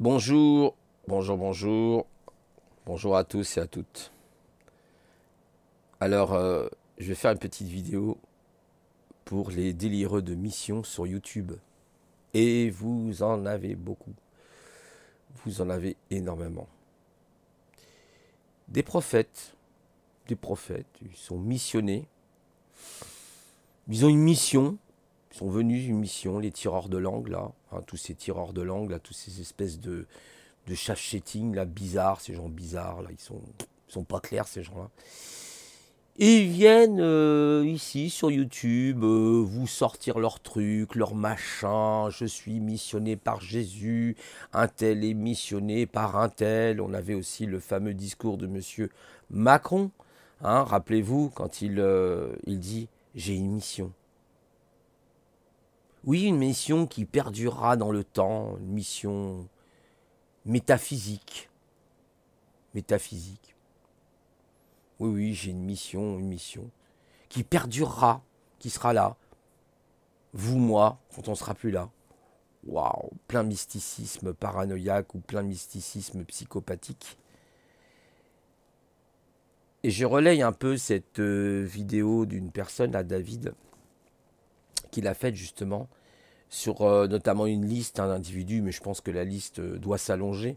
Bonjour, bonjour, bonjour, bonjour à tous et à toutes. Alors, je vais faire une petite vidéo pour les délireux de mission sur YouTube. Et vous en avez beaucoup. Vous en avez énormément. Des prophètes, ils sont missionnés. Ils ont une mission. Ils sont venus une mission, les tireurs de langue, là. Hein, tous ces tireurs de langue, là, tous ces espèces de chafchetting, là, bizarres, ces gens bizarres, là, ils sont pas clairs, ces gens-là. Et ils viennent ici sur YouTube vous sortir leurs trucs, leurs machins. Je suis missionné par Jésus, un tel est missionné par un tel. On avait aussi le fameux discours de Monsieur Macron. Hein, rappelez-vous quand il dit j'ai une mission. Oui, une mission qui perdurera dans le temps, une mission métaphysique. Métaphysique. Oui, oui, j'ai une mission qui perdurera, qui sera là. Vous, moi, quand on sera plus là. Waouh, plein mysticisme paranoïaque ou plein mysticisme psychopathique. Et je relaye un peu cette vidéo d'une personne, là, David, qu'il a faite justement sur notamment une liste d'individus, mais je pense que la liste doit s'allonger,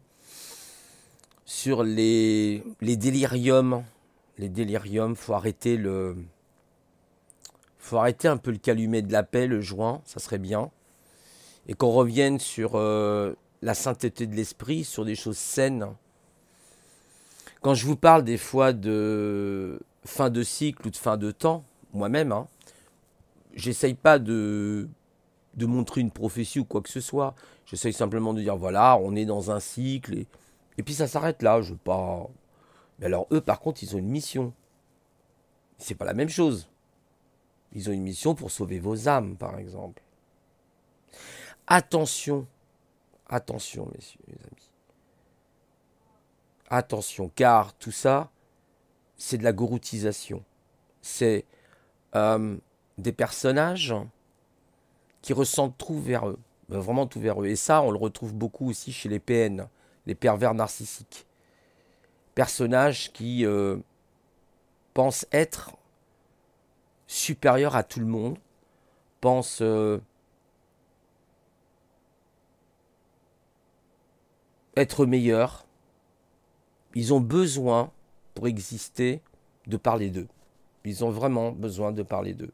sur les déliriums. Les déliriums, faut arrêter un peu le calumet de la paix, le joint, ça serait bien. Et qu'on revienne sur la sainteté de l'esprit, sur des choses saines. Quand je vous parle des fois de fin de cycle ou de fin de temps, moi-même, hein, j'essaye pas de montrer une prophétie ou quoi que ce soit. J'essaye simplement de dire, voilà, on est dans un cycle, et puis ça s'arrête là, je veux pas... Mais alors eux, par contre, ils ont une mission. C'est pas la même chose. Ils ont une mission pour sauver vos âmes, par exemple. Attention, attention, messieurs, les amis. Attention, car tout ça, c'est de la gouroutisation. C'est des personnages qui ressentent tout vers eux, vraiment tout vers eux. Et ça, on le retrouve beaucoup aussi chez les PN, les pervers narcissiques. Personnages qui pensent être supérieurs à tout le monde, pensent être meilleurs. Ils ont besoin, pour exister, de parler d'eux. Ils ont vraiment besoin de parler d'eux.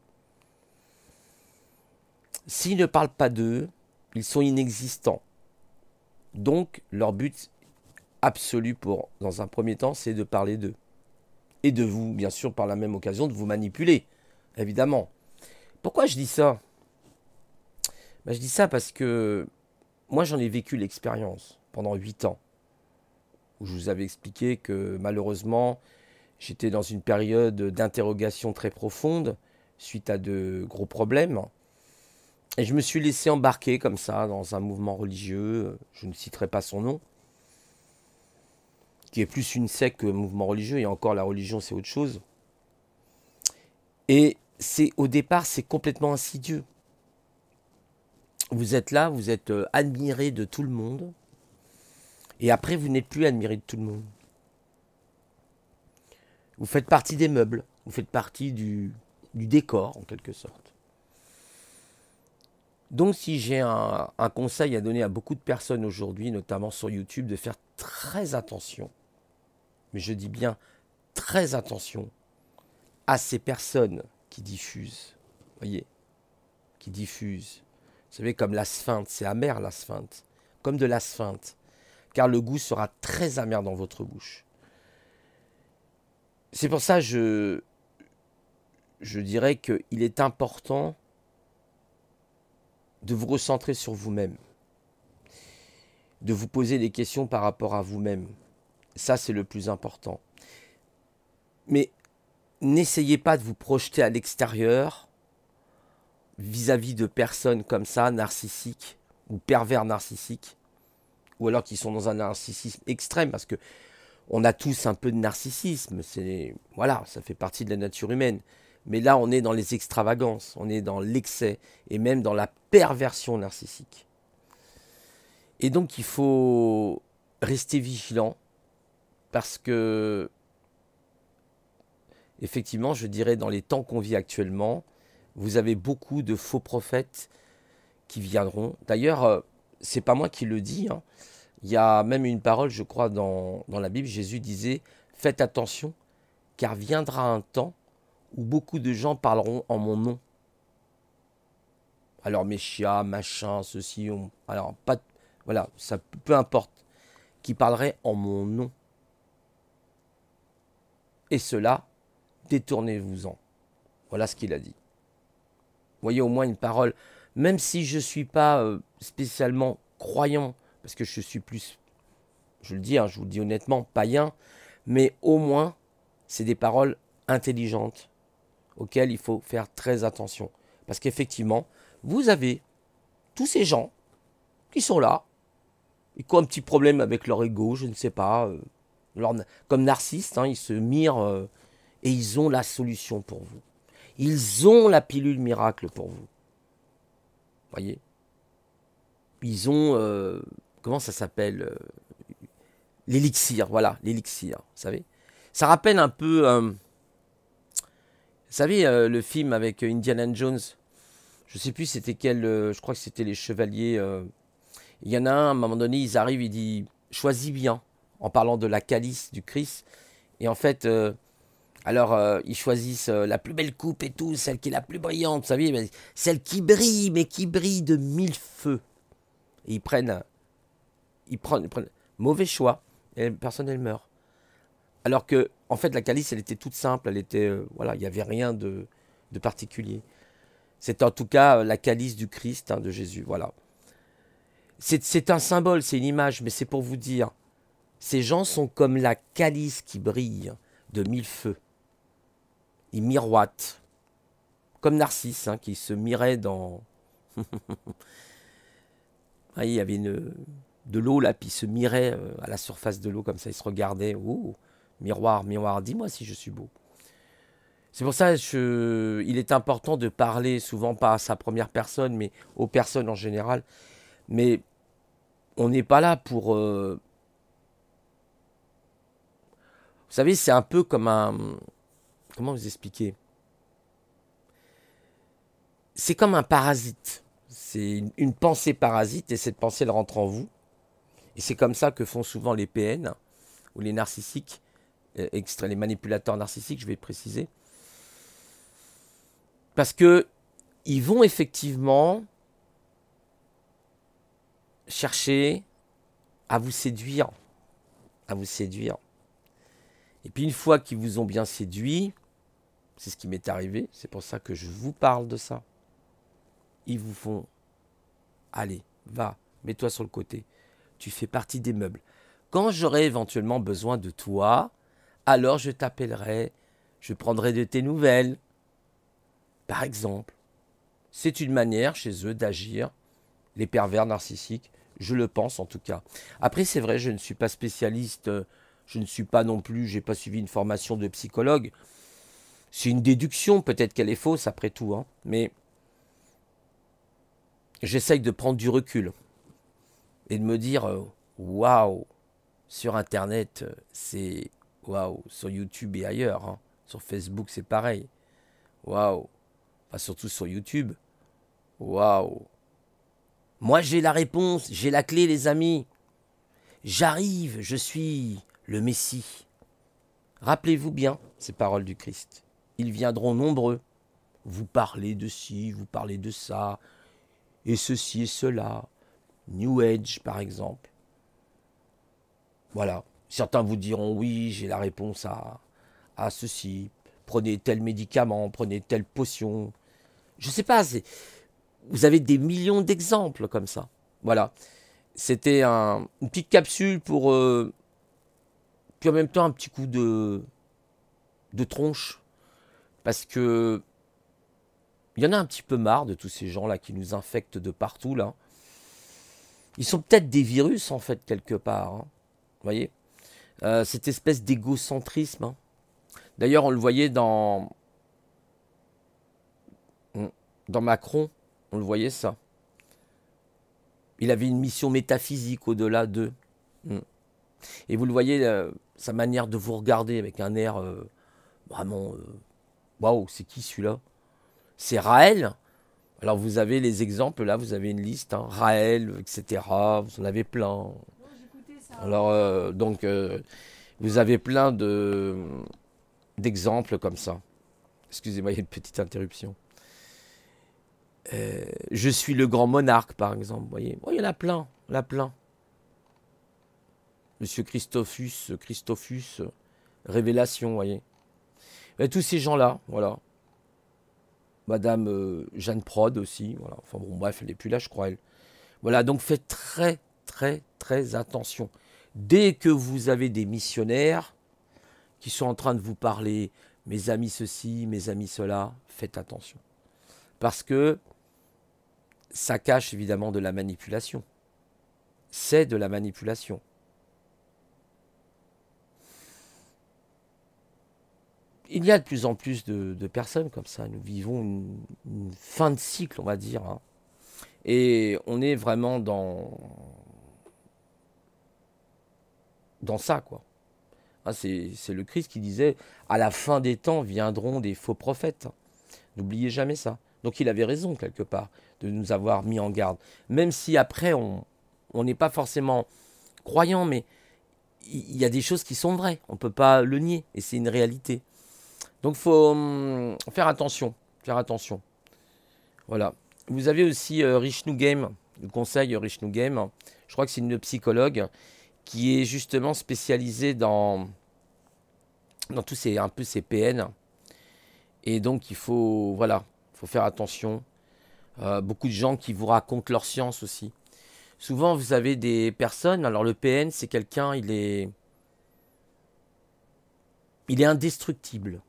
S'ils ne parlent pas d'eux, ils sont inexistants. Donc, leur but absolu dans un premier temps, c'est de parler d'eux. Et de vous, bien sûr, par la même occasion, de vous manipuler, évidemment. Pourquoi je dis ça ? Je dis ça parce que moi, j'en ai vécu l'expérience pendant 8 ans, où je vous avais expliqué que malheureusement, j'étais dans une période d'interrogation très profonde, suite à de gros problèmes. Et je me suis laissé embarquer comme ça dans un mouvement religieux, je ne citerai pas son nom, qui est plus une secte qu'un mouvement religieux, et encore la religion c'est autre chose. Et au départ c'est complètement insidieux. Vous êtes là, vous êtes admiré de tout le monde, et après vous n'êtes plus admiré de tout le monde. Vous faites partie des meubles, vous faites partie du décor en quelque sorte. Donc si j'ai un conseil à donner à beaucoup de personnes aujourd'hui, notamment sur YouTube, de faire très attention, mais je dis bien très attention à ces personnes qui diffusent, voyez, qui diffusent. Vous savez, comme la sphinx, c'est amer la sphinx, comme de la sphinx, car le goût sera très amer dans votre bouche. C'est pour ça que je dirais qu'il est important de vous recentrer sur vous-même, de vous poser des questions par rapport à vous-même. Ça, c'est le plus important. Mais n'essayez pas de vous projeter à l'extérieur vis-à-vis de personnes comme ça, narcissiques ou pervers narcissiques, ou alors qui sont dans un narcissisme extrême, parce que on a tous un peu de narcissisme. Voilà, ça fait partie de la nature humaine. Mais là, on est dans les extravagances, on est dans l'excès et même dans la perversion narcissique. Et donc, il faut rester vigilant parce que, effectivement, je dirais, dans les temps qu'on vit actuellement, vous avez beaucoup de faux prophètes qui viendront. D'ailleurs, c'est pas moi qui le dis, hein. Il y a même une parole, je crois, dans la Bible, Jésus disait, faites attention, car viendra un temps où beaucoup de gens parleront en mon nom. Alors, Messia, machin, ceci, alors, pas, voilà, ça, peu importe, qui parlerait en mon nom. Et cela, détournez-vous-en. Voilà ce qu'il a dit. Vous voyez, au moins une parole, même si je ne suis pas spécialement croyant, parce que je suis plus, je le dis, hein, je vous le dis honnêtement, païen, mais au moins, c'est des paroles intelligentes auxquelles il faut faire très attention. Parce qu'effectivement, vous avez tous ces gens qui sont là, et qui ont un petit problème avec leur ego, je ne sais pas, comme narcisses, hein, ils se mirent et ils ont la solution pour vous. Ils ont la pilule miracle pour vous. Voyez, ils ont, comment ça s'appelle, l'élixir, voilà, l'élixir, vous savez. Ça rappelle un peu, vous savez, le film avec Indiana Jones, je ne sais plus c'était quel, je crois que c'était les chevaliers. Il y en a un, à un moment donné, ils arrivent, il dit, choisis bien, en parlant de la calice du Christ. Et en fait, alors, ils choisissent la plus belle coupe et tout, celle qui est la plus brillante, vous savez, celle qui brille, mais qui brille de 1000 feux. Et ils prennent mauvais choix, et la personne, elle meurt. Alors que, en fait, la calice, elle était toute simple, elle était, voilà, il n'y avait rien de particulier. C'est en tout cas la calice du Christ, hein, de Jésus, voilà. C'est un symbole, c'est une image, mais c'est pour vous dire, ces gens sont comme la calice qui brille de 1000 feux. Ils miroitent, comme Narcisse, hein, qui se mirait dans... Ah, il y avait de l'eau là, puis il se mirait à la surface de l'eau, comme ça, il se regardait. Oh, miroir, miroir, dis-moi si je suis beau. C'est pour ça il est important de parler souvent pas à sa première personne, mais aux personnes en général. Mais on n'est pas là pour... vous savez, c'est un peu comme un... Comment vous expliquer? C'est comme un parasite. C'est une pensée parasite et cette pensée, elle rentre en vous. Et c'est comme ça que font souvent les PN ou les narcissiques, les manipulateurs narcissiques, je vais préciser. Parce que ils vont effectivement chercher à vous séduire. À vous séduire. Et puis une fois qu'ils vous ont bien séduit, c'est ce qui m'est arrivé, c'est pour ça que je vous parle de ça. Ils vous font, allez, va, mets-toi sur le côté. Tu fais partie des meubles. Quand j'aurai éventuellement besoin de toi, alors je t'appellerai, je prendrai de tes nouvelles. Par exemple, c'est une manière chez eux d'agir, les pervers narcissiques, je le pense en tout cas. Après, c'est vrai, je ne suis pas spécialiste, je ne suis pas non plus, j'ai pas suivi une formation de psychologue. C'est une déduction, peut-être qu'elle est fausse après tout, hein, mais j'essaye de prendre du recul et de me dire, waouh, sur Internet, c'est waouh, sur YouTube et ailleurs, hein. Sur Facebook, c'est pareil. Waouh, enfin, surtout sur YouTube. Waouh. Moi, j'ai la réponse, j'ai la clé, les amis. J'arrive, je suis le Messie. Rappelez-vous bien ces paroles du Christ. Ils viendront nombreux. Vous parlez de ci, vous parlez de ça, et ceci et cela. New Age, par exemple. Voilà. Certains vous diront, oui, j'ai la réponse à ceci. Prenez tel médicament, prenez telle potion. Je ne sais pas, vous avez des millions d'exemples comme ça. Voilà. C'était une petite capsule pour... puis en même temps, un petit coup de tronche. Parce que il y en a un petit peu marre de tous ces gens-là qui nous infectent de partout, là. Ils sont peut-être des virus, en fait, quelque part. Hein. Vous voyez, cette espèce d'égocentrisme. Hein. D'ailleurs, on le voyait dans Macron. On le voyait, ça. Il avait une mission métaphysique au-delà d'eux. Mm. Et vous le voyez, sa manière de vous regarder avec un air vraiment... Waouh, c'est qui celui-là? C'est Raël. Alors vous avez les exemples, là vous avez une liste, hein, Raël, etc. Vous en avez plein. Alors vous avez plein d'exemples comme ça. Excusez-moi, il y a une petite interruption. Je suis le grand monarque, par exemple. Vous voyez, il y en a plein, Monsieur Christophus, Révélation, vous voyez. Et tous ces gens-là, voilà. Madame Jeanne Prod aussi, voilà. Enfin bon, bref, elle n'est plus là, je crois, elle. Voilà, donc faites très, très, très attention. Dès que vous avez des missionnaires qui sont en train de vous parler, mes amis ceci, mes amis cela, faites attention. Parce que ça cache évidemment de la manipulation. C'est de la manipulation. Il y a de plus en plus de personnes comme ça. Nous vivons une fin de cycle, on va dire. Hein. Et on est vraiment dans ça, quoi. Ah, c'est le Christ qui disait, à la fin des temps viendront des faux prophètes. N'oubliez jamais ça. Donc il avait raison, quelque part, de nous avoir mis en garde. Même si après, on n'est pas forcément croyant, mais il y a des choses qui sont vraies. On ne peut pas le nier, et c'est une réalité. Donc il faut faire attention. Voilà. Vous avez aussi Rich New Game, le conseil Rich New Game. Je crois que c'est une psychologue qui est justement spécialisée dans tous ces, un peu ces PN. Et donc il faut faire attention. Beaucoup de gens qui vous racontent leur science aussi. Souvent vous avez des personnes, alors le PN c'est quelqu'un, il est indestructible.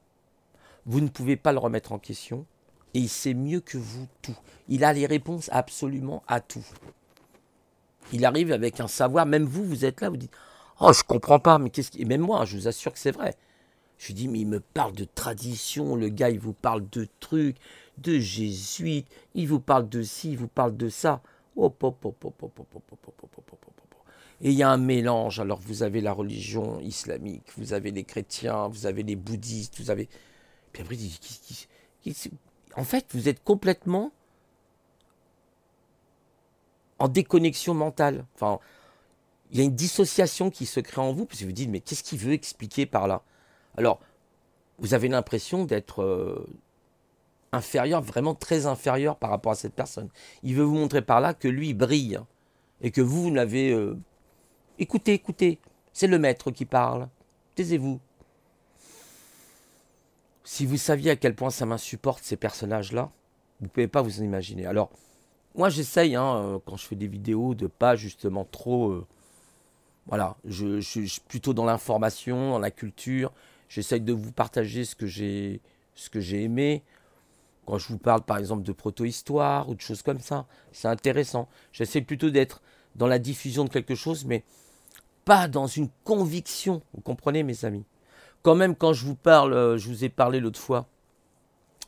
Vous ne pouvez pas le remettre en question. Et il sait mieux que vous tout. Il a les réponses absolument à tout. Il arrive avec un savoir, même vous êtes là, vous dites « Oh, je comprends pas, mais qu'est-ce qui... » Et même moi, je vous assure que c'est vrai. Je lui dis « Mais il me parle de tradition, le gars, il vous parle de trucs, de jésuites, il vous parle de ci, il vous parle de ça. » Et il y a un mélange. Alors, vous avez la religion islamique, vous avez les chrétiens, vous avez les bouddhistes, vous avez... Puis après, il dit en fait, vous êtes complètement en déconnexion mentale. Enfin, il y a une dissociation qui se crée en vous, parce que vous dites, mais qu'est-ce qu'il veut expliquer par là? Alors, vous avez l'impression d'être inférieur, vraiment très inférieur par rapport à cette personne. Il veut vous montrer par là que lui, il brille, et que vous l'avez... Écoutez, c'est le maître qui parle. Taisez-vous. Si vous saviez à quel point ça m'insupporte ces personnages-là, vous ne pouvez pas vous en imaginer. Alors, moi j'essaye, quand je fais des vidéos, de pas justement trop... voilà, je suis plutôt dans l'information, dans la culture. J'essaye de vous partager ce que j'ai aimé. Quand je vous parle par exemple de proto-histoire ou de choses comme ça, c'est intéressant. J'essaie plutôt d'être dans la diffusion de quelque chose, mais pas dans une conviction. Vous comprenez, mes amis? Quand même, quand je vous parle, je vous ai parlé l'autre fois,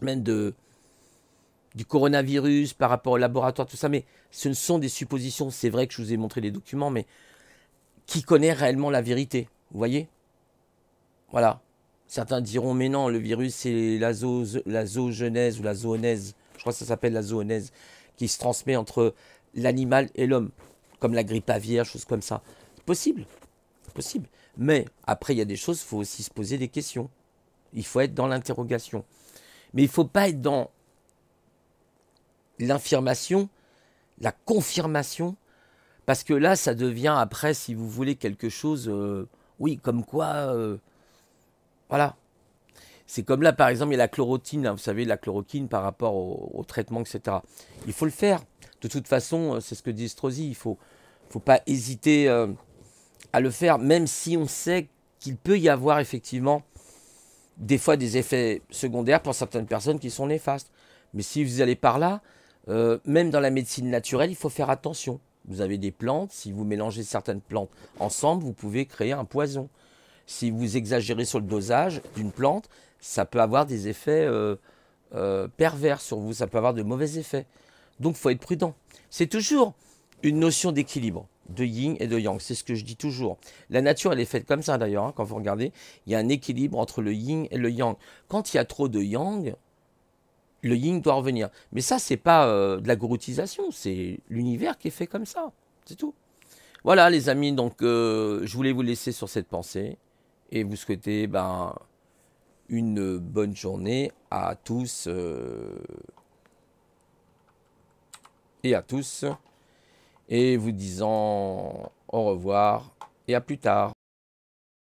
même du coronavirus par rapport au laboratoire, tout ça, mais ce ne sont des suppositions. C'est vrai que je vous ai montré les documents, mais qui connaît réellement la vérité? Vous voyez? Voilà. Certains diront, mais non, le virus, c'est la zoogenèse ou la zoonèse. Je crois que ça s'appelle la zoonèse, qui se transmet entre l'animal et l'homme, comme la grippe aviaire, choses comme ça. C'est possible. Mais après, il y a des choses, il faut aussi se poser des questions. Il faut être dans l'interrogation. Mais il ne faut pas être dans l'affirmation, la confirmation, parce que là, ça devient après, si vous voulez, quelque chose, oui, comme quoi, voilà. C'est comme là, par exemple, il y a la chloroquine, hein, vous savez, la chloroquine par rapport au traitement, etc. Il faut le faire. De toute façon, c'est ce que dit Estrosi, il ne faut pas hésiter à le faire, même si on sait qu'il peut y avoir effectivement des fois des effets secondaires pour certaines personnes qui sont néfastes. Mais si vous allez par là, même dans la médecine naturelle, il faut faire attention. Vous avez des plantes, si vous mélangez certaines plantes ensemble, vous pouvez créer un poison. Si vous exagérez sur le dosage d'une plante, ça peut avoir des effets pervers sur vous, ça peut avoir de mauvais effets. Donc il faut être prudent. C'est toujours une notion d'équilibre, de yin et de yang. C'est ce que je dis toujours. La nature, elle est faite comme ça d'ailleurs. Hein, quand vous regardez, il y a un équilibre entre le yin et le yang. Quand il y a trop de yang, le yin doit revenir. Mais ça, c'est pas de la gouroutisation, c'est l'univers qui est fait comme ça. C'est tout. Voilà, les amis. Donc, je voulais vous laisser sur cette pensée et vous souhaiter une bonne journée à tous et à tous. Et vous disant au revoir et à plus tard.